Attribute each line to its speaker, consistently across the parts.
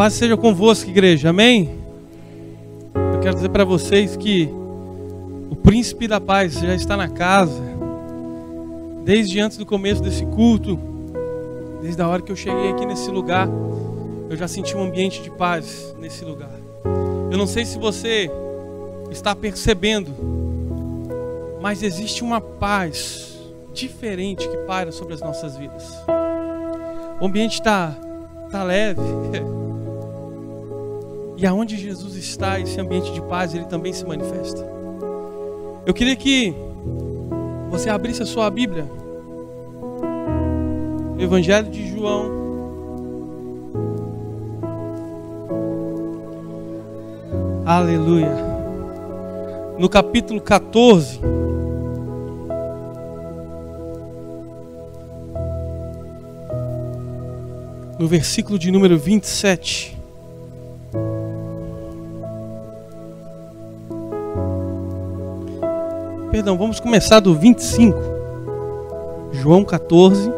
Speaker 1: Paz seja convosco, igreja, amém? Eu quero dizer para vocês que o príncipe da paz já está na casa. Desde antes do começo desse culto, desde a hora que eu cheguei aqui nesse lugar, eu já senti um ambiente de paz nesse lugar. Eu não sei se você está percebendo, mas existe uma paz diferente que paira sobre as nossas vidas. O ambiente está leve. E aonde Jesus está, esse ambiente de paz, ele também se manifesta. Eu queria que você abrisse a sua Bíblia. Evangelho de João. Aleluia. No capítulo 14. No versículo de número 27. Perdão, vamos começar do 25. João 14.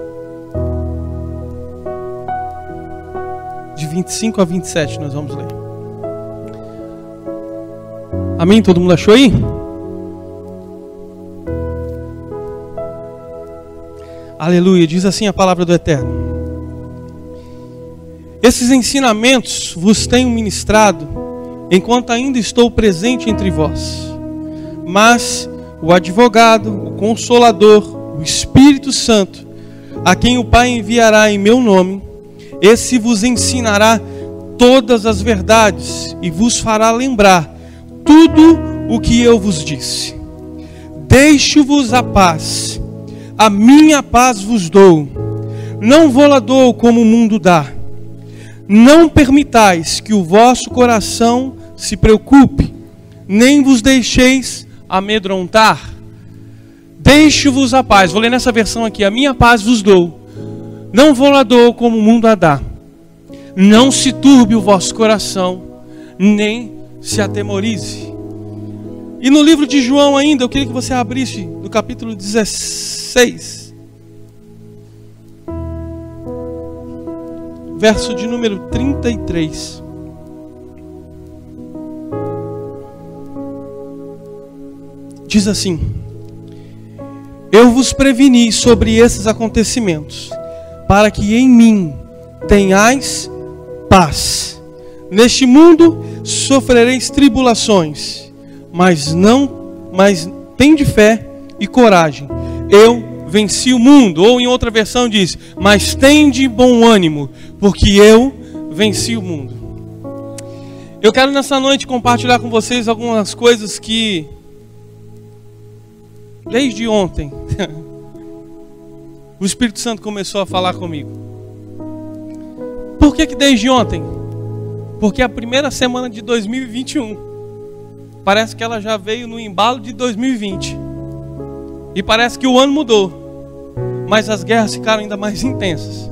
Speaker 1: De 25 a 27 nós vamos ler. Amém? Todo mundo achou aí? Aleluia. Diz assim a palavra do Eterno: esses ensinamentos vos tenho ministrado enquanto ainda estou presente entre vós. Mas o advogado, o consolador, o Espírito Santo, a quem o Pai enviará em meu nome, esse vos ensinará todas as verdades e vos fará lembrar tudo o que eu vos disse. Deixo-vos a paz, a minha paz vos dou, não vou-la dou como o mundo dá. Não permitais que o vosso coração se preocupe, nem vos deixeis amedrontar. Deixo-vos a paz. Vou ler nessa versão aqui: a minha paz vos dou, não vou-la dou como o mundo a dá. Não se turbe o vosso coração, nem se atemorize. E no livro de João ainda, eu queria que você abrisse no capítulo 16, verso de número 33. Diz assim: eu vos preveni sobre esses acontecimentos, para que em mim tenhais paz. Neste mundo sofrereis tribulações, mas tende fé e coragem. Eu venci o mundo. Ou em outra versão diz: mas tende bom ânimo, porque eu venci o mundo. Eu quero nessa noite compartilhar com vocês algumas coisas que desde ontem o Espírito Santo começou a falar comigo. Por que desde ontem? Porque a primeira semana de 2021 parece que ela já veio no embalo de 2020. E parece que o ano mudou, mas as guerras ficaram ainda mais intensas.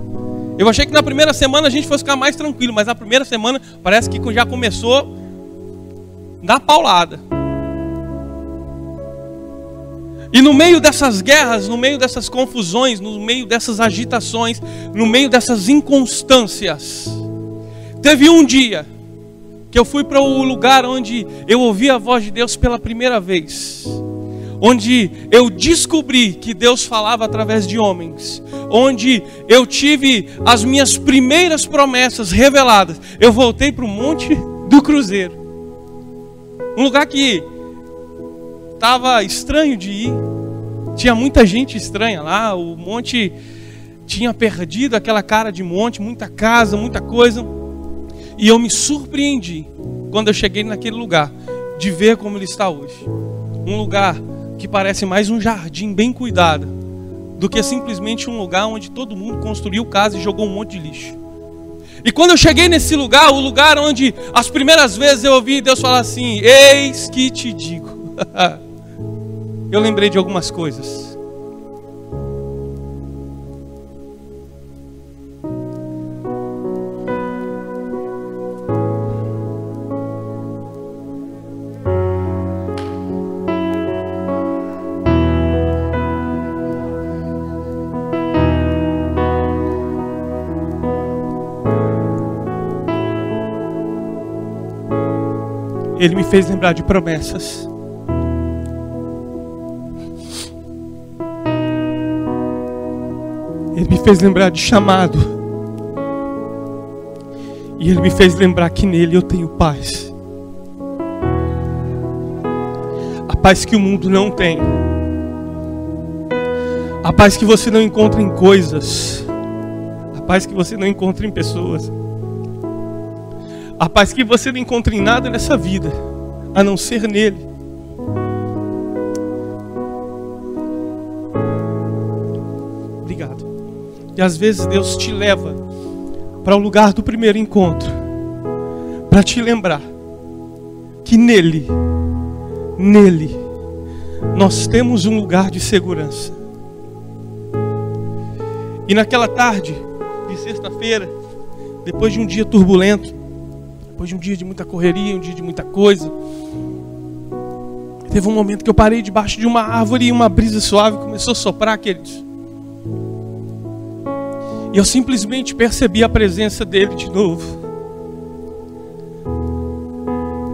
Speaker 1: Eu achei que na primeira semana a gente fosse ficar mais tranquilo, mas na primeira semana parece que já começou na paulada. E no meio dessas guerras, no meio dessas confusões, no meio dessas agitações, no meio dessas inconstâncias, teve um dia que eu fui para o lugar onde eu ouvi a voz de Deus pela primeira vez, onde eu descobri que Deus falava através de homens, onde eu tive as minhas primeiras promessas reveladas. Eu voltei para o Monte do Cruzeiro, um lugar que estava estranho de ir, tinha muita gente estranha lá, o monte tinha perdido aquela cara de monte, muita casa, muita coisa, e eu me surpreendi quando eu cheguei naquele lugar, de ver como ele está hoje. Um lugar que parece mais um jardim bem cuidado, do que simplesmente um lugar onde todo mundo construiu casa e jogou um monte de lixo. E quando eu cheguei nesse lugar, o lugar onde as primeiras vezes eu ouvi Deus falar assim: eis que te digo. Eu lembrei de algumas coisas. Ele me fez lembrar de promessas. Ele me fez lembrar de chamado. E Ele me fez lembrar que nele eu tenho paz. A paz que o mundo não tem. A paz que você não encontra em coisas. A paz que você não encontra em pessoas. A paz que você não encontra em nada nessa vida, a não ser nele. Obrigado. E às vezes Deus te leva para o lugar do primeiro encontro, para te lembrar que nele, nós temos um lugar de segurança. E naquela tarde de sexta-feira, depois de um dia turbulento, depois de um dia de muita correria, um dia de muita coisa, teve um momento que eu parei debaixo de uma árvore e uma brisa suave começou a soprar, queridos. E eu simplesmente percebi a presença dele de novo.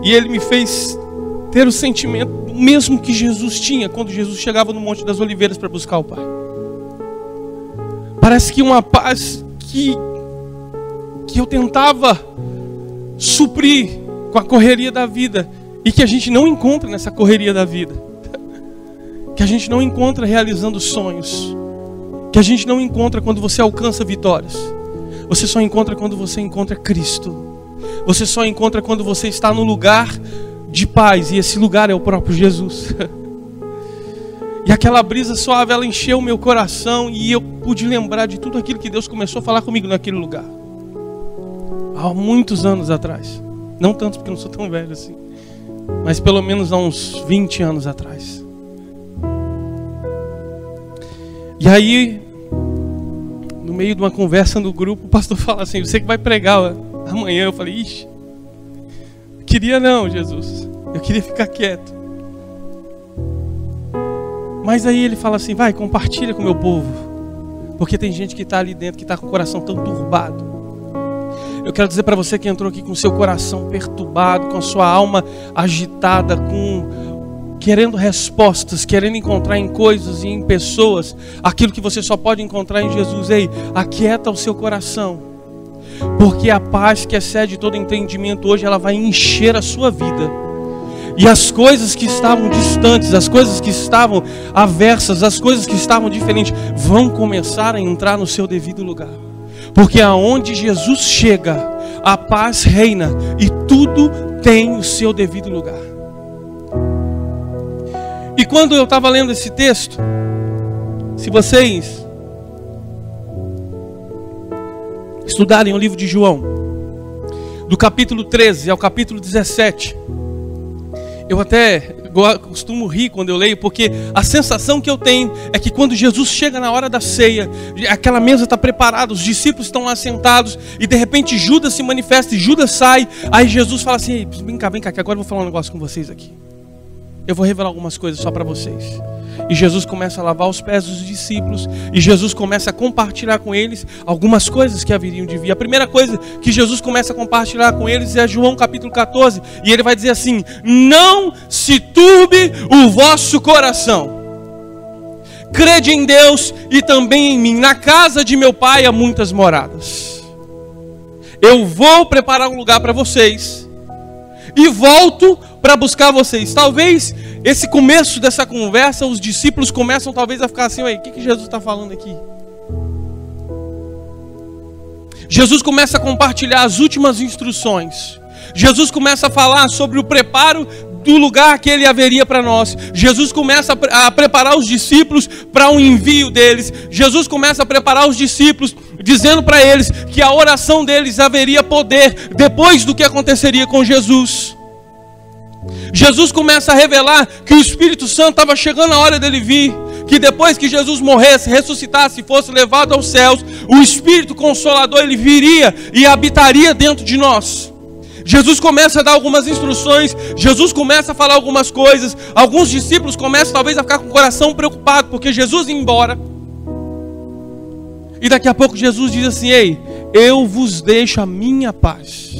Speaker 1: E ele me fez ter o sentimento mesmo que Jesus tinha quando Jesus chegava no Monte das Oliveiras para buscar o Pai. Parece que uma paz que eu tentava suprir com a correria da vida e que a gente não encontra nessa correria da vida, que a gente não encontra realizando sonhos, que a gente não encontra quando você alcança vitórias. Você só encontra quando você encontra Cristo. Você só encontra quando você está no lugar de paz, e esse lugar é o próprio Jesus. E aquela brisa suave, ela encheu o meu coração, e eu pude lembrar de tudo aquilo que Deus começou a falar comigo naquele lugar há muitos anos atrás. Não tanto porque eu não sou tão velho assim, mas pelo menos há uns 20 anos atrás. E aí, no meio de uma conversa no grupo, o pastor fala assim: você que vai pregar amanhã. Eu falei: ixi, queria não, Jesus, eu queria ficar quieto. Mas aí ele fala assim: vai, compartilha com o meu povo, porque tem gente que está ali dentro, que está com o coração tão turbado. Eu quero dizer para você que entrou aqui com o seu coração perturbado, com a sua alma agitada, querendo respostas, querendo encontrar em coisas e em pessoas aquilo que você só pode encontrar em Jesus. Ei, aquieta o seu coração, porque a paz que excede todo entendimento hoje, ela vai encher a sua vida. E as coisas que estavam distantes, as coisas que estavam aversas, as coisas que estavam diferentes, vão começar a entrar no seu devido lugar. Porque aonde Jesus chega, a paz reina e tudo tem o seu devido lugar. E quando eu estava lendo esse texto, se vocês estudarem o livro de João, do capítulo 13 ao capítulo 17, eu até costumo rir quando eu leio, porque a sensação que eu tenho é que quando Jesus chega na hora da ceia, aquela mesa está preparada, os discípulos estão lá sentados, e de repente Judas se manifesta e Judas sai. Aí Jesus fala assim: vem cá, que agora eu vou falar um negócio com vocês aqui. Eu vou revelar algumas coisas só para vocês. E Jesus começa a lavar os pés dos discípulos, e Jesus começa a compartilhar com eles algumas coisas que haveriam de vir. A primeira coisa que Jesus começa a compartilhar com eles é João capítulo 14, e ele vai dizer assim: não se turbe o vosso coração, crede em Deus e também em mim. Na casa de meu pai há muitas moradas. Eu vou preparar um lugar para vocês e volto para buscar vocês. Talvez esse começo dessa conversa, os discípulos começam talvez a ficar assim: o que Jesus está falando aqui? Jesus começa a compartilhar as últimas instruções. Jesus começa a falar sobre o preparo do lugar que ele haveria para nós. Jesus começa a preparar os discípulos para um envio deles. Jesus começa a preparar os discípulos, dizendo para eles que a oração deles haveria poder depois do que aconteceria com Jesus. Jesus começa a revelar que o Espírito Santo estava chegando a hora dele vir, que depois que Jesus morresse, ressuscitasse e fosse levado aos céus, o Espírito Consolador ele viria e habitaria dentro de nós. Jesus começa a dar algumas instruções, Jesus começa a falar algumas coisas. Alguns discípulos começam talvez a ficar com o coração preocupado, porque Jesus ia embora. E daqui a pouco Jesus diz assim: ei, eu vos deixo a minha paz.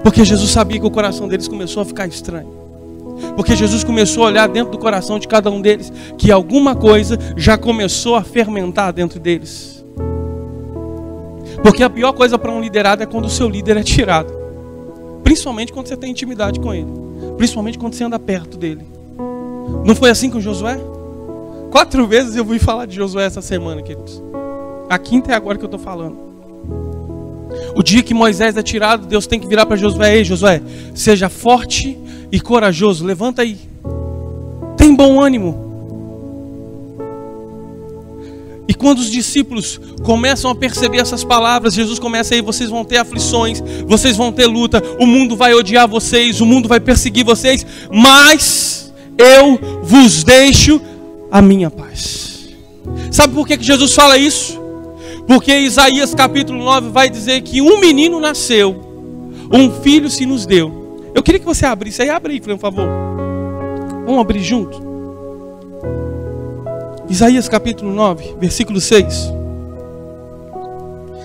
Speaker 1: Porque Jesus sabia que o coração deles começou a ficar estranho. Porque Jesus começou a olhar dentro do coração de cada um deles, que alguma coisa já começou a fermentar dentro deles. Porque a pior coisa para um liderado é quando o seu líder é tirado. Principalmente quando você tem intimidade com ele. Principalmente quando você anda perto dele. Não foi assim com Josué? 4 vezes eu vou falar de Josué essa semana, queridos. A quinta é agora que eu estou falando. O dia que Moisés é tirado, Deus tem que virar para Josué: ei, Josué, seja forte e corajoso, levanta aí, tem bom ânimo. E quando os discípulos começam a perceber essas palavras, Jesus começa aí: vocês vão ter aflições, vocês vão ter luta, o mundo vai odiar vocês, o mundo vai perseguir vocês, mas eu vos deixo a minha paz. Sabe por que Jesus fala isso? Porque Isaías capítulo 9 vai dizer que um menino nasceu, um filho se nos deu. Eu queria que você abrisse aí, abre aí, por favor. Vamos abrir junto? Isaías capítulo 9, versículo 6.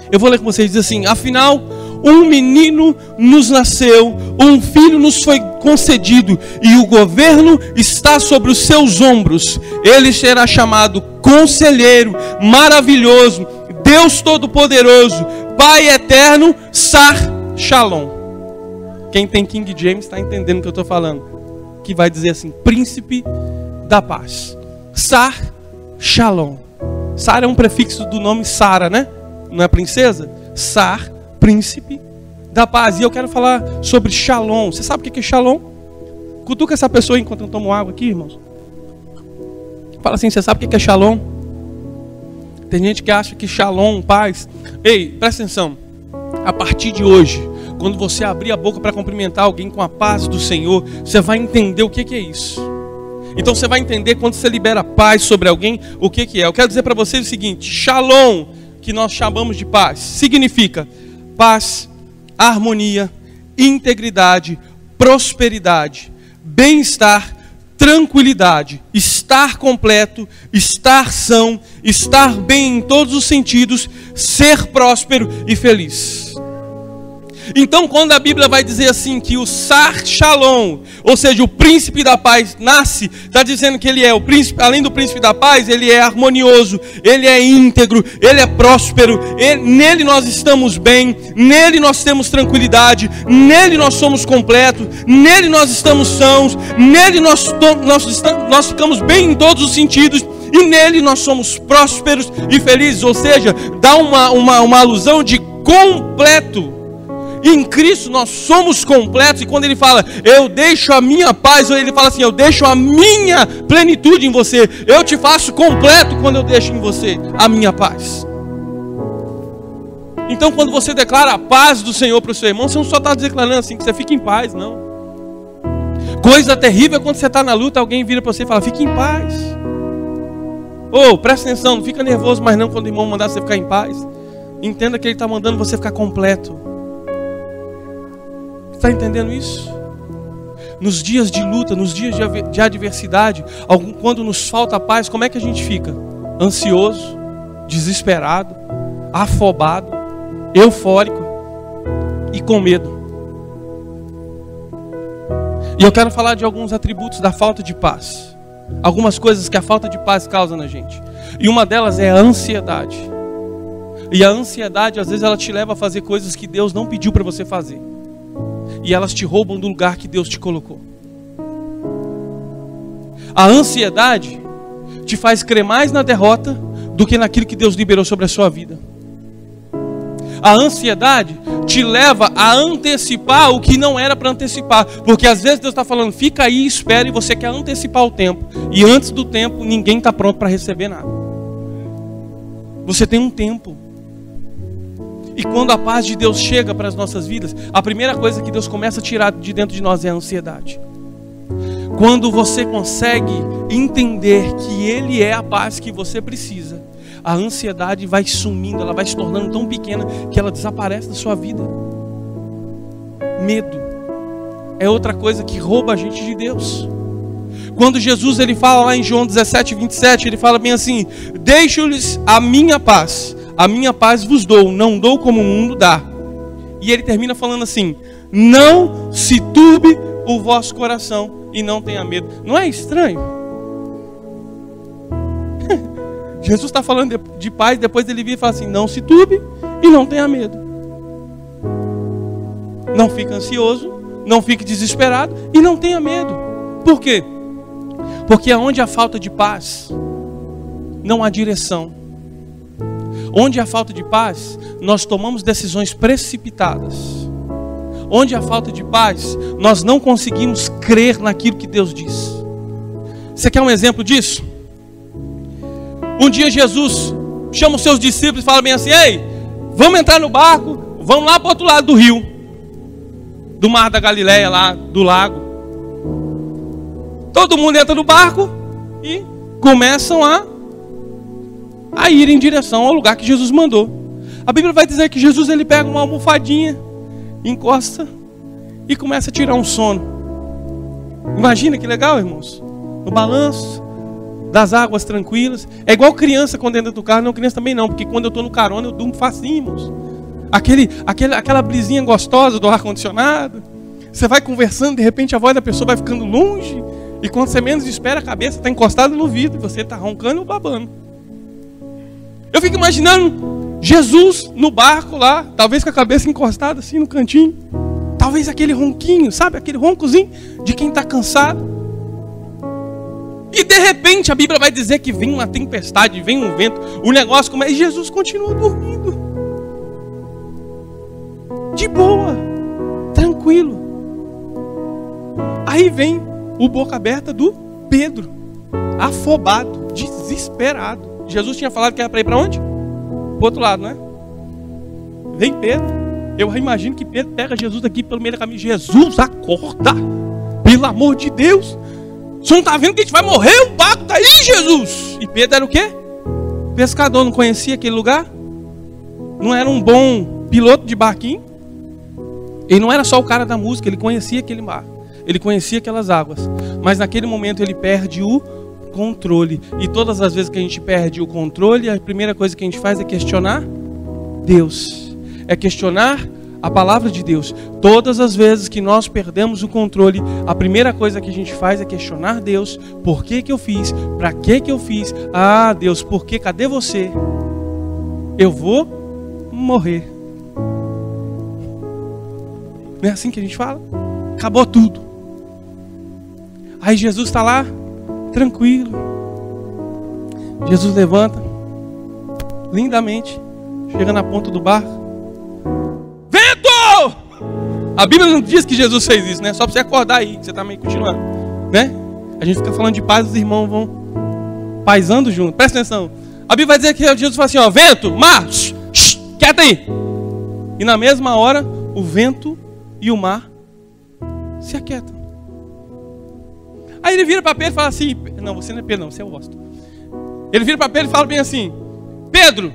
Speaker 1: Eu vou ler com vocês, diz assim: afinal, um menino nos nasceu, um filho nos foi concedido, e o governo está sobre os seus ombros. Ele será chamado Conselheiro, Maravilhoso, Deus Todo-Poderoso, Pai Eterno, Sar Shalom. Quem tem King James está entendendo o que eu estou falando. Que vai dizer assim: Príncipe da Paz. Sar Shalom. Sar é um prefixo do nome Sara, né? Não é princesa? Sar, príncipe da paz. E eu quero falar sobre Shalom. Você sabe o que é Shalom? Cutuca essa pessoa enquanto eu tomo água aqui, irmãos. Fala assim: você sabe o que é Shalom? Tem gente que acha que Shalom, paz. Ei, presta atenção. A partir de hoje, quando você abrir a boca para cumprimentar alguém com a paz do Senhor, você vai entender o que é isso. Então você vai entender quando você libera paz sobre alguém, o que é. Eu quero dizer para vocês o seguinte: Shalom, que nós chamamos de paz, significa paz, harmonia, integridade, prosperidade, bem-estar, tranquilidade, estar completo, estar são, estar bem em todos os sentidos, ser próspero e feliz. Então, quando a Bíblia vai dizer assim que o Sar Shalom, ou seja, o príncipe da paz nasce, está dizendo que ele é o príncipe, além do príncipe da paz, ele é harmonioso, ele é íntegro, ele é próspero, nele nós estamos bem, nele nós temos tranquilidade, nele nós somos completos, nele nós estamos sãos, nele nós ficamos bem em todos os sentidos, e nele nós somos prósperos e felizes. Ou seja, dá uma alusão de completo. Em Cristo nós somos completos. E quando ele fala, eu deixo a minha paz, ou ele fala assim, eu deixo a minha plenitude em você. Eu te faço completo quando eu deixo em você a minha paz. Então quando você declara a paz do Senhor para o seu irmão, você não só está declarando assim que você fica em paz, não. Coisa terrível é quando você está na luta, alguém vira para você e fala, fique em paz. Presta atenção, não fica nervoso mais não quando o irmão mandar você ficar em paz. Entenda que ele está mandando você ficar completo. Está entendendo isso? Nos dias de luta, nos dias de adversidade, quando nos falta paz, como é que a gente fica? Ansioso, desesperado, afobado, eufórico e com medo. E eu quero falar de alguns atributos da falta de paz. Algumas coisas que a falta de paz causa na gente. E uma delas é a ansiedade. E a ansiedade, às vezes, ela te leva a fazer coisas que Deus não pediu para você fazer. E elas te roubam do lugar que Deus te colocou. A ansiedade te faz crer mais na derrota do que naquilo que Deus liberou sobre a sua vida. A ansiedade te leva a antecipar o que não era para antecipar. Porque às vezes Deus está falando, fica aí, espera, e você quer antecipar o tempo. E antes do tempo, ninguém está pronto para receber nada. Você tem um tempo. E quando a paz de Deus chega para as nossas vidas, a primeira coisa que Deus começa a tirar de dentro de nós é a ansiedade. Quando você consegue entender que Ele é a paz que você precisa, a ansiedade vai sumindo, ela vai se tornando tão pequena que ela desaparece da sua vida. Medo é outra coisa que rouba a gente de Deus. Quando Jesus ele fala lá em João 17:27, ele fala bem assim, deixo-lhes a minha paz vos dou, não dou como o mundo dá. E ele termina falando assim: não se turbe o vosso coração e não tenha medo. Não é estranho? Jesus está falando de paz, depois ele vira e fala assim: não se turbe e não tenha medo. Não fique ansioso, não fique desesperado e não tenha medo. Por quê? Porque onde há falta de paz, não há direção. Onde há falta de paz, nós tomamos decisões precipitadas. Onde há falta de paz, nós não conseguimos crer naquilo que Deus diz. Você quer um exemplo disso? Um dia Jesus chama os seus discípulos e fala bem assim: ei, vamos entrar no barco, vamos lá para o outro lado do rio, do mar da Galileia, lá do lago. Todo mundo entra no barco e começam a ir em direção ao lugar que Jesus mandou. A Bíblia vai dizer que Jesus ele pega uma almofadinha, encosta e começa a tirar um sono. Imagina que legal, irmãos. No balanço das águas tranquilas. É igual criança quando entra do carro. Não, criança também não, porque quando eu estou no carona eu durmo facinho, irmãos. Aquela brisinha gostosa do ar-condicionado. Você vai conversando, de repente a voz da pessoa vai ficando longe. E quando você menos espera, a cabeça está encostada no vidro. E você está roncando ou babando. Eu fico imaginando Jesus no barco lá, talvez com a cabeça encostada assim no cantinho. Talvez aquele ronquinho, sabe? Aquele roncozinho de quem está cansado. E de repente a Bíblia vai dizer que vem uma tempestade, vem um vento, o negócio começa, e Jesus continua dormindo. De boa, tranquilo. Aí vem o boca aberta do Pedro, afobado, desesperado. Jesus tinha falado que era para ir para onde? Para o outro lado, não é? Vem Pedro. Eu imagino que Pedro pega Jesus aqui pelo meio da caminho. Jesus, acorda! Pelo amor de Deus! Você não está vendo que a gente vai morrer? O barco está aí, Jesus! E Pedro era o quê? Pescador, não conhecia aquele lugar? Não era um bom piloto de barquinho? Ele não era só o cara da música, ele conhecia aquele mar. Ele conhecia aquelas águas. Mas naquele momento ele perde o controle. E todas as vezes que a gente perde o controle, a primeira coisa que a gente faz é questionar Deus. É questionar a palavra de Deus. Todas as vezes que nós perdemos o controle, a primeira coisa que a gente faz é questionar Deus. Por que que eu fiz? Para que que eu fiz? Ah, Deus, por que? Cadê você? Eu vou morrer. Não é assim que a gente fala? Acabou tudo. Aí Jesus está lá, tranquilo. Jesus levanta, lindamente, chega na ponta do barco. Vento! A Bíblia não diz que Jesus fez isso, né? Só para você acordar aí, que você está meio continuando, né? A gente fica falando de paz, os irmãos vão paisando junto. Presta atenção. A Bíblia vai dizer que Jesus fala assim, ó, vento, mar, quieta aí. E na mesma hora, o vento e o mar se aquietam. Aí ele vira para Pedro e fala assim, não, você não é Pedro não, você é o apóstolo. Ele vira para Pedro e fala bem assim, Pedro,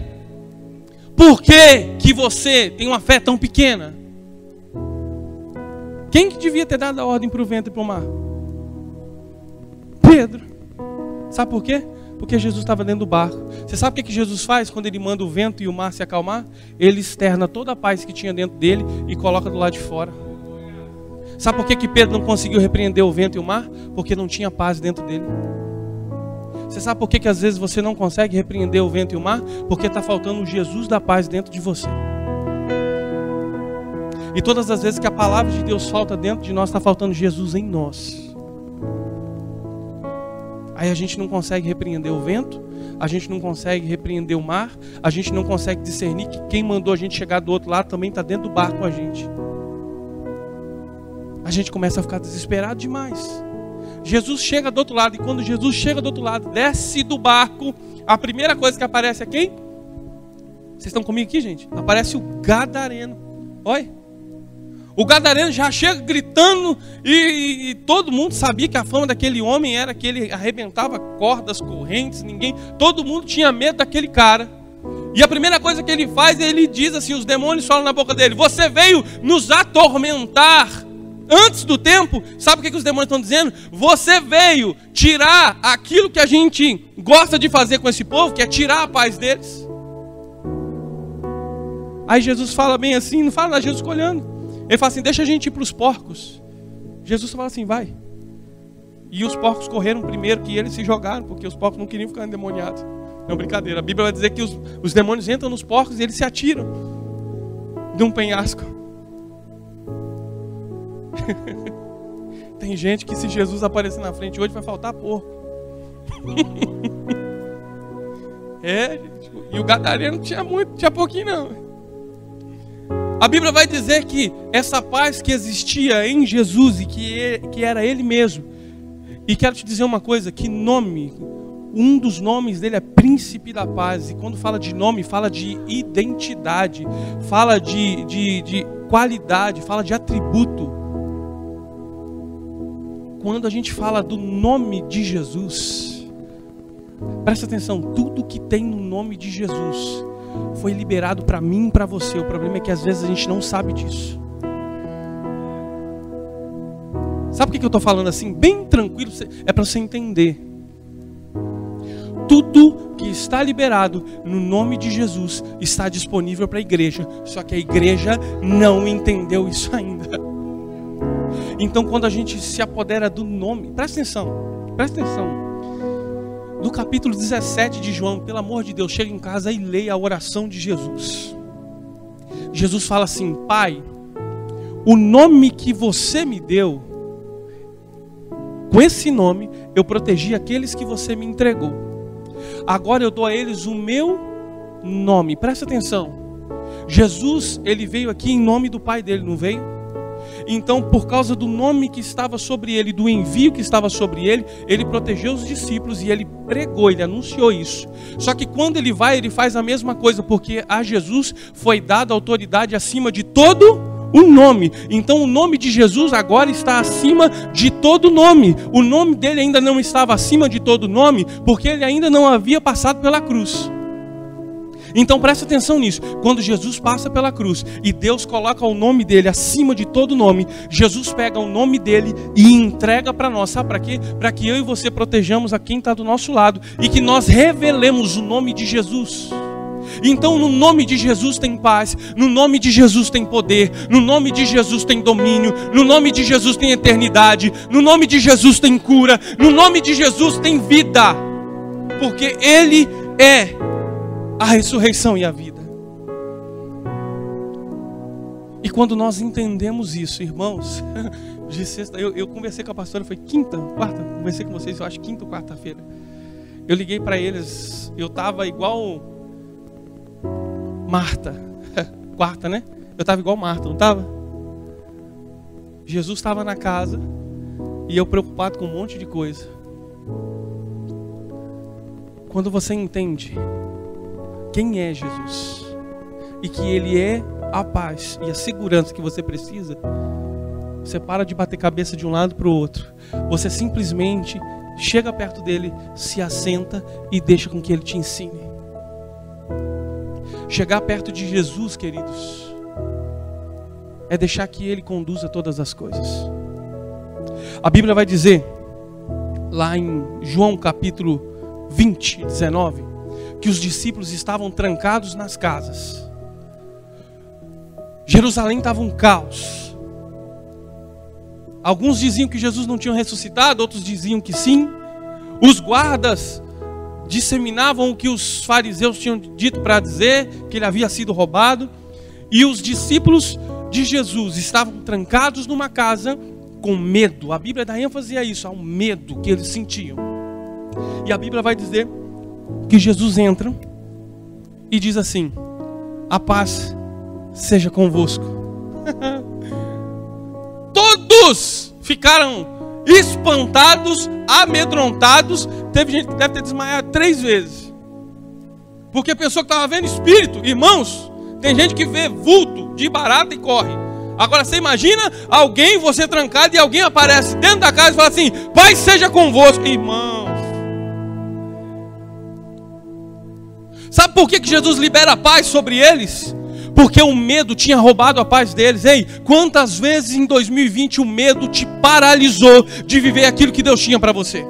Speaker 1: por que você tem uma fé tão pequena? Quem que devia ter dado a ordem para o vento e para o mar? Pedro. Sabe por quê? Porque Jesus estava dentro do barco. Você sabe o que Jesus faz quando ele manda o vento e o mar se acalmar? Ele externa toda a paz que tinha dentro dele e coloca do lado de fora. Sabe por que Pedro não conseguiu repreender o vento e o mar? Porque não tinha paz dentro dele. Você sabe por que às vezes você não consegue repreender o vento e o mar? Porque está faltando o Jesus da paz dentro de você. E todas as vezes que a palavra de Deus falta dentro de nós, está faltando Jesus em nós. Aí a gente não consegue repreender o vento, a gente não consegue repreender o mar, a gente não consegue discernir que quem mandou a gente chegar do outro lado também está dentro do barco com a gente. A gente começa a ficar desesperado demais. Jesus chega do outro lado, e quando Jesus chega do outro lado, desce do barco, a primeira coisa que aparece é quem? Vocês estão comigo aqui, gente? Aparece o Gadareno. Olha. O Gadareno já chega gritando, e todo mundo sabia que a fama daquele homem era que ele arrebentava cordas, correntes, todo mundo tinha medo daquele cara. E a primeira coisa que ele faz, ele diz assim, os demônios falam na boca dele, você veio nos atormentar antes do tempo. Sabe o que os demônios estão dizendo? Você veio tirar aquilo que a gente gosta de fazer com esse povo, que é tirar a paz deles. Aí Jesus fala bem assim, não fala nada, Jesus ficou olhando. Ele fala assim, deixa a gente ir para os porcos. Jesus fala assim, vai. E os porcos correram primeiro que eles se jogaram, porque os porcos não queriam ficar endemoniados. Não, brincadeira. A Bíblia vai dizer que os demônios entram nos porcos e eles se atiram de um penhasco. Tem gente que se Jesus aparecer na frente hoje vai faltar porco. Gente. E o gadareno não tinha muito, tinha pouquinho não. A Bíblia vai dizer que essa paz que existia em Jesus e que era Ele mesmo. E quero te dizer uma coisa, que um dos nomes dele é Príncipe da Paz. E quando fala de nome, fala de identidade, fala de qualidade, fala de atributo. Quando a gente fala do nome de Jesus, presta atenção, tudo que tem no nome de Jesus foi liberado para mim e para você. O problema é que às vezes a gente não sabe disso. Sabe por que eu estou falando assim? Bem tranquilo, é para você entender. Tudo que está liberado no nome de Jesus está disponível para a igreja. Só que a igreja não entendeu isso ainda. Então quando a gente se apodera do nome, presta atenção. No capítulo 17 de João, pelo amor de Deus, chega em casa e leia a oração de Jesus. Jesus fala assim, Pai, o nome que você me deu, com esse nome eu protegi aqueles que você me entregou. Agora eu dou a eles o meu nome. Presta atenção. Jesus, ele veio aqui em nome do Pai dele, não veio? Então, por causa do nome que estava sobre ele, do envio que estava sobre ele, ele protegeu os discípulos e ele pregou, ele anunciou isso. Só que quando ele vai, ele faz a mesma coisa, porque a Jesus foi dada autoridade acima de todo o nome. Então o nome de Jesus agora está acima de todo nome. O nome dele ainda não estava acima de todo nome, porque ele ainda não havia passado pela cruz. Então presta atenção nisso. Quando Jesus passa pela cruz e Deus coloca o nome dele acima de todo nome, Jesus pega o nome dele e entrega para nós. Sabe para quê? Para que eu e você protejamos a quem está do nosso lado e que nós revelemos o nome de Jesus. Então no nome de Jesus tem paz, no nome de Jesus tem poder, no nome de Jesus tem domínio, no nome de Jesus tem eternidade, no nome de Jesus tem cura, no nome de Jesus tem vida, porque Ele é a ressurreição e a vida. E quando nós entendemos isso, irmãos, de sexta, eu conversei com a pastora, foi quinta, quarta, conversei com vocês, eu acho quinta ou quarta-feira. Eu liguei para eles, eu estava igual Marta, quarta, né? Eu estava igual Marta, não estava? Jesus estava na casa e eu preocupado com um monte de coisa. Quando você entende quem é Jesus e que Ele é a paz e a segurança que você precisa, você para de bater cabeça de um lado para o outro. Você simplesmente chega perto dele, se assenta e deixa com que Ele te ensine. Chegar perto de Jesus, queridos, é deixar que Ele conduza todas as coisas. A Bíblia vai dizer, lá em João capítulo 20, 19, que os discípulos estavam trancados nas casas. Jerusalém estava um caos. Alguns diziam que Jesus não tinha ressuscitado, outros diziam que sim. Os guardas disseminavam o que os fariseus tinham dito para dizer, que ele havia sido roubado. E os discípulos de Jesus estavam trancados numa casa com medo. A Bíblia dá ênfase a isso, ao medo que eles sentiam. E a Bíblia vai dizer que Jesus entra e diz assim: a paz seja convosco. Todos ficaram espantados, amedrontados. Teve gente que deve ter desmaiado 3 vezes, porque pensou que estava vendo espírito. Irmãos, tem gente que vê vulto de barata e corre. Agora você imagina alguém, você trancado, e alguém aparece dentro da casa e fala assim: paz seja convosco. Irmãos, sabe por que Jesus libera a paz sobre eles? Porque o medo tinha roubado a paz deles. Ei, quantas vezes em 2020 o medo te paralisou de viver aquilo que Deus tinha para você?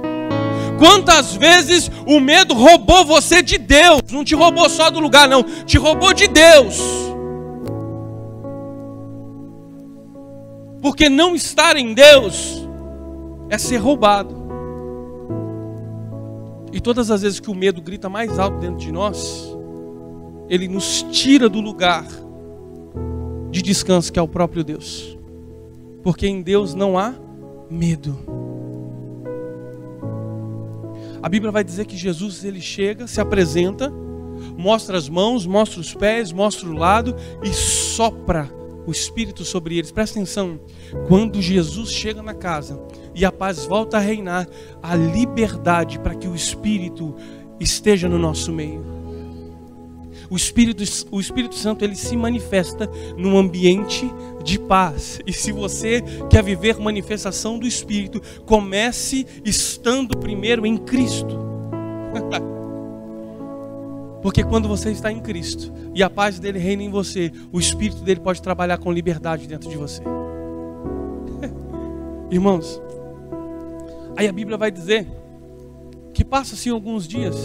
Speaker 1: Quantas vezes o medo roubou você de Deus? Não te roubou só do lugar, não, te roubou de Deus. Porque não estar em Deus é ser roubado. E todas as vezes que o medo grita mais alto dentro de nós, ele nos tira do lugar de descanso que é o próprio Deus. Porque em Deus não há medo. A Bíblia vai dizer que Jesus, ele chega, se apresenta, mostra as mãos, mostra os pés, mostra o lado e sopra o Espírito sobre eles. Presta atenção, quando Jesus chega na casa e a paz volta a reinar, a liberdade para que o Espírito esteja no nosso meio. O Espírito Santo, ele se manifesta num ambiente de paz. E se você quer viver manifestação do Espírito, comece estando primeiro em Cristo. Porque quando você está em Cristo e a paz dele reina em você, o Espírito dele pode trabalhar com liberdade dentro de você. Irmãos, aí a Bíblia vai dizer que passa-se alguns dias.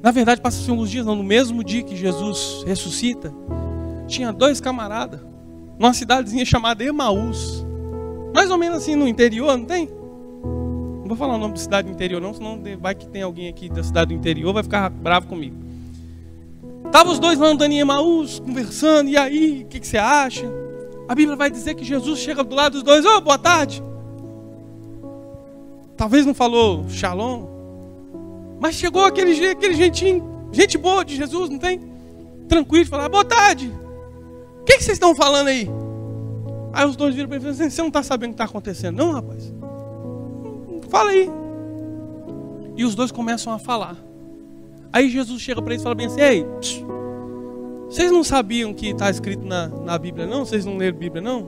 Speaker 1: Na verdade, passa-se alguns dias, não, no mesmo dia que Jesus ressuscita, tinha 2 camaradas, numa cidadezinha chamada Emaús, mais ou menos assim no interior, não tem? Não vou falar o nome da cidade do interior não, senão vai que tem alguém aqui da cidade do interior, vai ficar bravo comigo. Estavam os dois lá andando em Emaús, conversando, e aí, o que você acha? A Bíblia vai dizer que Jesus chega do lado dos dois, ô, boa tarde. Talvez não falou shalom, mas chegou aquele jeitinho, gente boa de Jesus, não tem? Tranquilo, falar, boa tarde. O que vocês estão falando aí? Aí os dois viram para ele e falaram, você não está sabendo o que está acontecendo? Não, rapaz. Fala aí. E os dois começam a falar. Aí Jesus chega para eles e fala bem assim, ei, vocês não sabiam que está escrito na Bíblia não? Vocês não leram Bíblia não?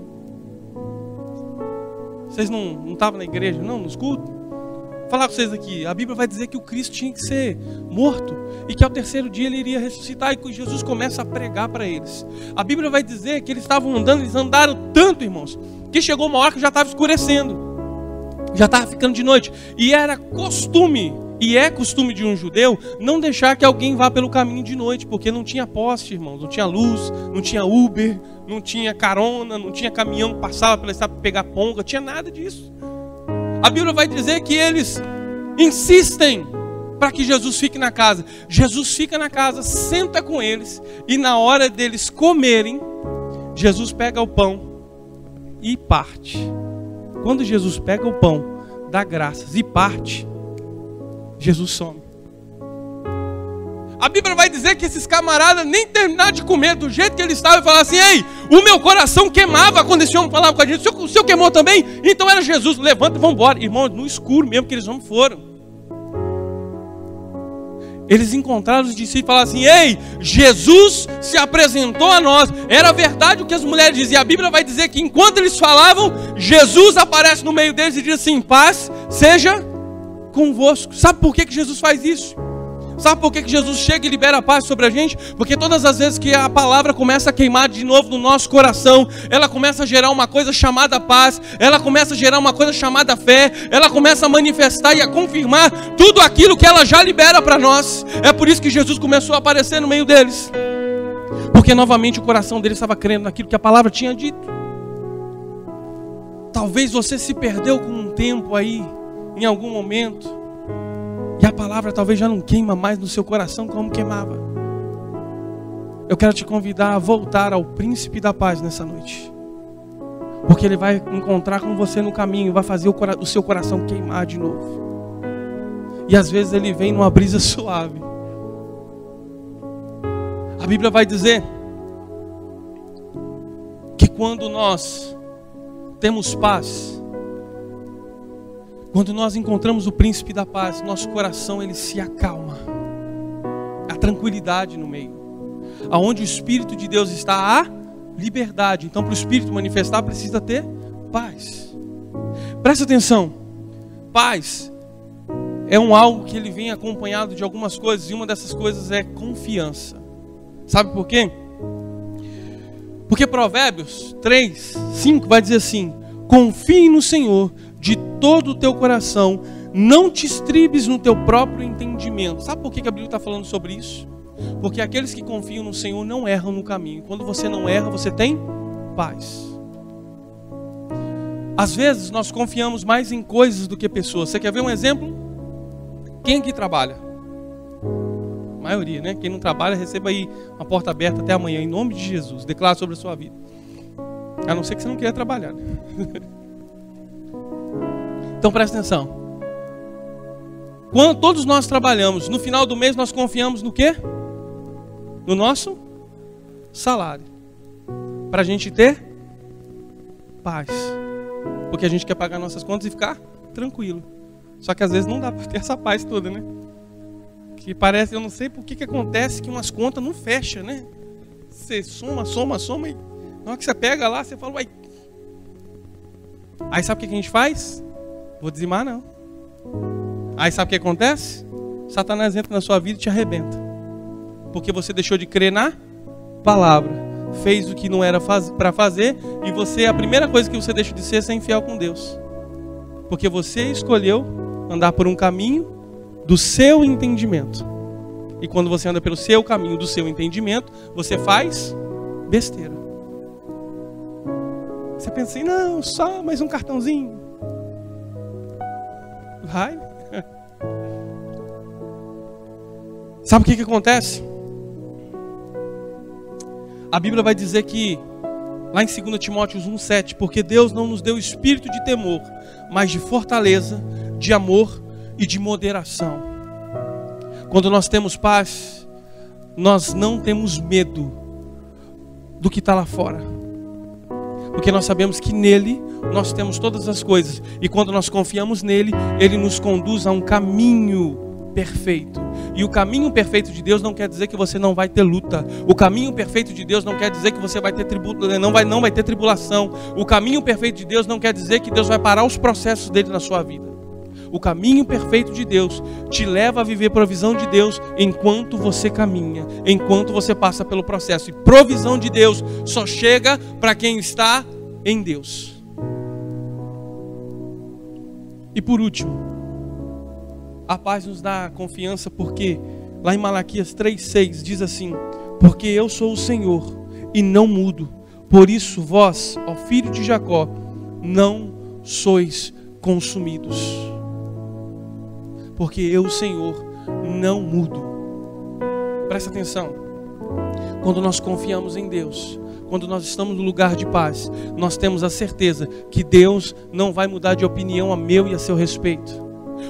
Speaker 1: Vocês não estavam na igreja não, nos cultos? Vou falar com vocês aqui, a Bíblia vai dizer que o Cristo tinha que ser morto e que ao 3º dia ele iria ressuscitar, e que Jesus começa a pregar para eles. A Bíblia vai dizer que eles estavam andando, eles andaram tanto, irmãos, que chegou uma hora que já estava escurecendo, já estava ficando de noite, e era costume, e é costume de um judeu, não deixar que alguém vá pelo caminho de noite, porque não tinha poste, irmãos, não tinha luz, não tinha Uber, não tinha carona, não tinha caminhão que passava pela estrada para pegar ponga, não tinha nada disso. A Bíblia vai dizer que eles insistem para que Jesus fique na casa. Jesus fica na casa, senta com eles, e na hora deles comerem, Jesus pega o pão e parte. Quando Jesus pega o pão, dá graças e parte, Jesus some. A Bíblia vai dizer que esses camaradas nem terminaram de comer do jeito que eles estavam e falaram assim, ei, o meu coração queimava quando esse homem falava com a gente, o seu queimou também? Então era Jesus, levanta e vamos embora. Irmãos, no escuro mesmo que eles não foram. Eles encontraram os discípulos e falaram assim, ei, Jesus se apresentou a nós. Era verdade o que as mulheres diziam. A Bíblia vai dizer que enquanto eles falavam, Jesus aparece no meio deles e diz assim, paz seja convosco. Sabe por que Jesus faz isso? Sabe por que Jesus chega e libera a paz sobre a gente? Porque todas as vezes que a palavra começa a queimar de novo no nosso coração, ela começa a gerar uma coisa chamada paz, ela começa a gerar uma coisa chamada fé, ela começa a manifestar e a confirmar tudo aquilo que ela já libera para nós. É por isso que Jesus começou a aparecer no meio deles, porque novamente o coração deles estava crendo naquilo que a palavra tinha dito. Talvez você se perdeu com um tempo aí, em algum momento, e a palavra talvez já não queima mais no seu coração como queimava. Eu quero te convidar a voltar ao Príncipe da Paz nessa noite, porque Ele vai encontrar com você no caminho, vai fazer o seu coração queimar de novo. E às vezes Ele vem numa brisa suave. A Bíblia vai dizer que quando nós temos paz, quando nós encontramos o Príncipe da Paz, nosso coração ele se acalma. Há tranquilidade no meio. Aonde o Espírito de Deus está, há liberdade. Então para o Espírito manifestar precisa ter paz. Presta atenção. Paz é algo que ele vem acompanhado de algumas coisas. E uma dessas coisas é confiança. Sabe por quê? Porque Provérbios 3:5 vai dizer assim: confie no Senhor de todo o teu coração, não te estribes no teu próprio entendimento. Sabe por que a Bíblia está falando sobre isso? Porque aqueles que confiam no Senhor não erram no caminho. Quando você não erra, você tem paz. Às vezes nós confiamos mais em coisas do que pessoas. Você quer ver um exemplo? Quem aqui trabalha? A maioria, né? Quem não trabalha, receba aí uma porta aberta até amanhã, em nome de Jesus. Declaro sobre a sua vida. A não ser que você não queira trabalhar, né? Então presta atenção. Quando todos nós trabalhamos, no final do mês nós confiamos no quê? No nosso salário. Para a gente ter paz. Porque a gente quer pagar nossas contas e ficar tranquilo. Só que às vezes não dá para ter essa paz toda, né? Que parece, eu não sei por que acontece que umas contas não fecham, né? Você soma e na hora que você pega lá, você fala, uai. Aí sabe o que a gente faz? Vou dizimar não. Aí sabe o que acontece? Satanás entra na sua vida e te arrebenta. Porque você deixou de crer na palavra. Fez o que não era para fazer. E você, a primeira coisa que você deixa de ser é ser infiel com Deus. Porque você escolheu andar por um caminho do seu entendimento. E quando você anda pelo seu caminho do seu entendimento, você faz besteira. Você pensa assim, não, só mais um cartãozinho. Vai. Sabe o que acontece? A Bíblia vai dizer que, lá em 2 Timóteo 1,7, porque Deus não nos deu espírito de temor, mas de fortaleza, de amor e de moderação. Quando nós temos paz, nós não temos medo do que está lá fora. Porque nós sabemos que nele nós temos todas as coisas. E quando nós confiamos nele, ele nos conduz a um caminho perfeito. E o caminho perfeito de Deus não quer dizer que você não vai ter luta. O caminho perfeito de Deus não quer dizer que você vai ter não vai ter tribulação. O caminho perfeito de Deus não quer dizer que Deus vai parar os processos dele na sua vida. O caminho perfeito de Deus te leva a viver provisão de Deus enquanto você caminha, enquanto você passa pelo processo. E provisão de Deus só chega para quem está em Deus. E por último, a paz nos dá confiança porque lá em Malaquias 3,6 diz assim: porque eu sou o Senhor e não mudo, por isso vós, ó filho de Jacó, não sois consumidos. Porque eu, o Senhor, não mudo. Presta atenção. Quando nós confiamos em Deus, quando nós estamos no lugar de paz, nós temos a certeza que Deus não vai mudar de opinião a meu e a seu respeito.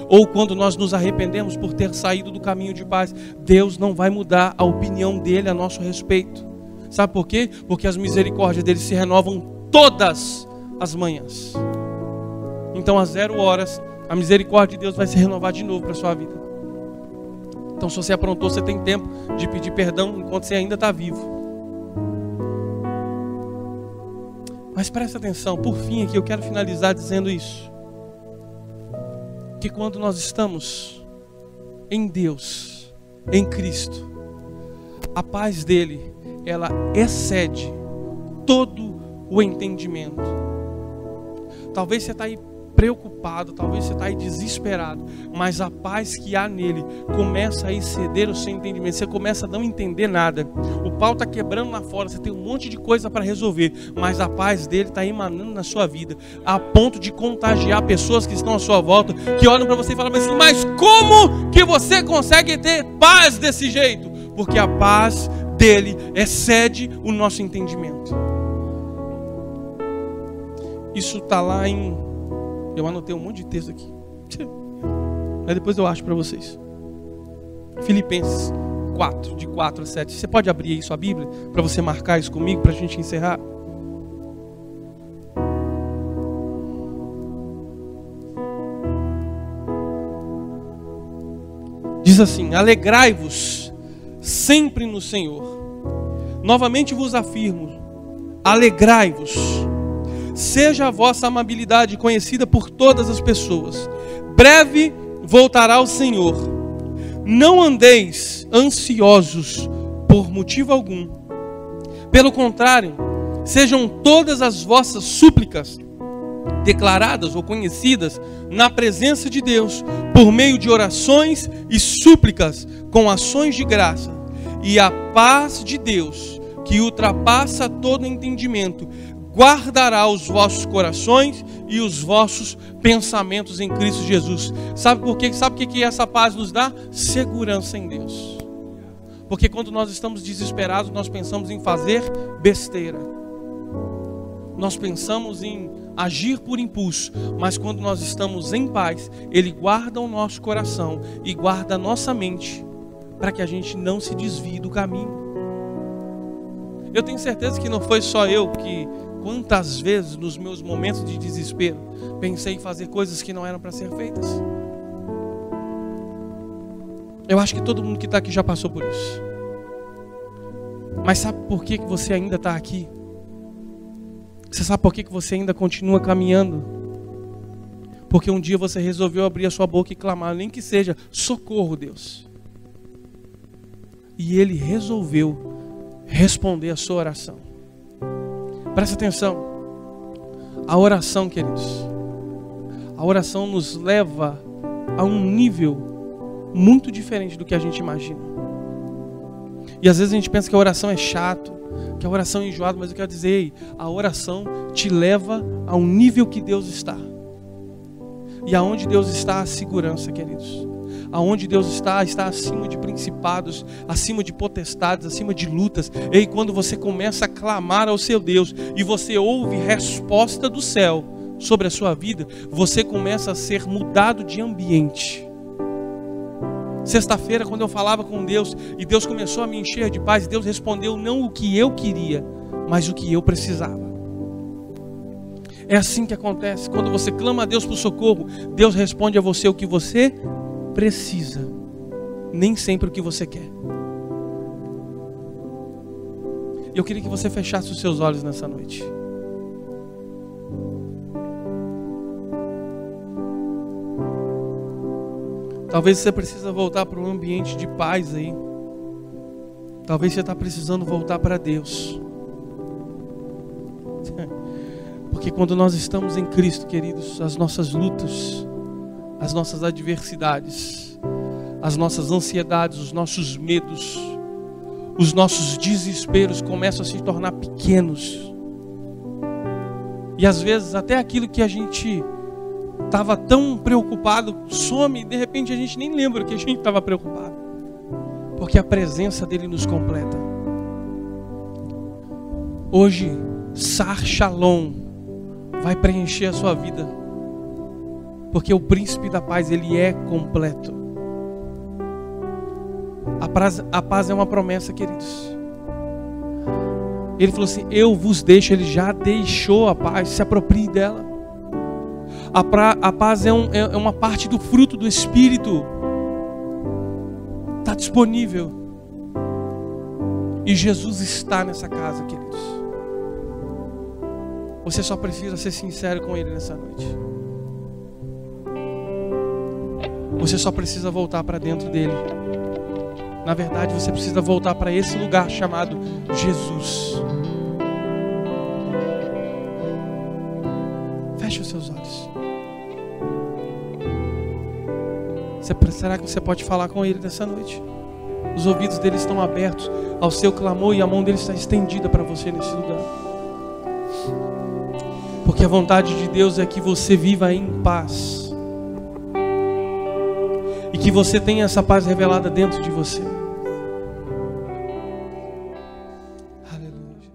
Speaker 1: Ou quando nós nos arrependemos por ter saído do caminho de paz, Deus não vai mudar a opinião dele a nosso respeito. Sabe por quê? Porque as misericórdias dele se renovam todas as manhãs. Então às 0 horas, a misericórdia de Deus vai se renovar de novo para a sua vida. Então se você aprontou, você tem tempo de pedir perdão enquanto você ainda está vivo. Mas presta atenção, por fim aqui eu quero finalizar dizendo isso. Que quando nós estamos em Deus, em Cristo, a paz dele, ela excede todo o entendimento. Talvez você está aí preocupado, talvez você está aí desesperado, mas a paz que há nele começa a exceder o seu entendimento. Você começa a não entender nada. O pau está quebrando lá fora, você tem um monte de coisa para resolver, mas a paz dele está emanando na sua vida, a ponto de contagiar pessoas que estão à sua volta, que olham para você e falam assim: mas como que você consegue ter paz desse jeito? Porque a paz dele excede o nosso entendimento. Isso está lá em... Eu anotei um monte de texto aqui, mas depois eu acho para vocês. Filipenses 4, de 4 a 7. Você pode abrir aí sua Bíblia para você marcar isso comigo, para a gente encerrar? Diz assim: alegrai-vos sempre no Senhor. Novamente vos afirmo, alegrai-vos. Seja a vossa amabilidade conhecida por todas as pessoas. Breve voltará o Senhor. Não andeis ansiosos por motivo algum. Pelo contrário, sejam todas as vossas súplicas declaradas ou conhecidas na presença de Deus, por meio de orações e súplicas com ações de graça. E a paz de Deus, que ultrapassa todo entendimento, guardará os vossos corações e os vossos pensamentos em Cristo Jesus. Sabe por quê? Sabe o que essa paz nos dá? Segurança em Deus. Porque quando nós estamos desesperados, nós pensamos em fazer besteira. Nós pensamos em agir por impulso. Mas quando nós estamos em paz, Ele guarda o nosso coração e guarda a nossa mente, para que a gente não se desvie do caminho. Eu tenho certeza que não foi só eu que, quantas vezes nos meus momentos de desespero, pensei em fazer coisas que não eram para ser feitas. Eu acho que todo mundo que está aqui já passou por isso. Mas sabe por que você ainda está aqui? Você sabe por que você ainda continua caminhando? Porque um dia você resolveu abrir a sua boca e clamar, nem que seja, socorro, Deus. E Ele resolveu responder a sua oração. Presta atenção. A oração, queridos, a oração nos leva a um nível muito diferente do que a gente imagina. E às vezes a gente pensa que a oração é chato, que a oração é enjoada, mas eu quero dizer, a oração te leva a um nível que Deus está. E aonde Deus está, a segurança, queridos. Aonde Deus está acima de principados, acima de potestades, acima de lutas. E quando você começa a clamar ao seu Deus e você ouve resposta do céu sobre a sua vida, você começa a ser mudado de ambiente. Sexta-feira, quando eu falava com Deus e Deus começou a me encher de paz, Deus respondeu não o que eu queria, mas o que eu precisava. É assim que acontece. Quando você clama a Deus por socorro, Deus responde a você o que você precisa, nem sempre o que você quer. Eu queria que você fechasse os seus olhos nessa noite. Talvez você precisa voltar para um ambiente de paz aí. Talvez você está precisando voltar para Deus. Porque quando nós estamos em Cristo, queridos, as nossas lutas, as nossas adversidades, as nossas ansiedades, os nossos medos, os nossos desesperos começam a se tornar pequenos. E às vezes até aquilo que a gente estava tão preocupado some, e de repente a gente nem lembra que a gente estava preocupado, porque a presença dele nos completa. Hoje, Sar Shalom vai preencher a sua vida, porque o príncipe da paz, ele é completo. A paz é uma promessa, queridos. Ele falou assim, eu vos deixo. Ele já deixou a paz, se aproprie dela. A paz é uma parte do fruto do Espírito. Está disponível. E Jesus está nessa casa, queridos. Você só precisa ser sincero com Ele nessa noite. Você só precisa voltar para dentro dele. Na verdade, você precisa voltar para esse lugar chamado Jesus. Feche os seus olhos. Será que você pode falar com Ele nessa noite? Os ouvidos dele estão abertos ao seu clamor e a mão dele está estendida para você nesse lugar. Porque a vontade de Deus é que você viva em paz. E que você tenha essa paz revelada dentro de você. Aleluia.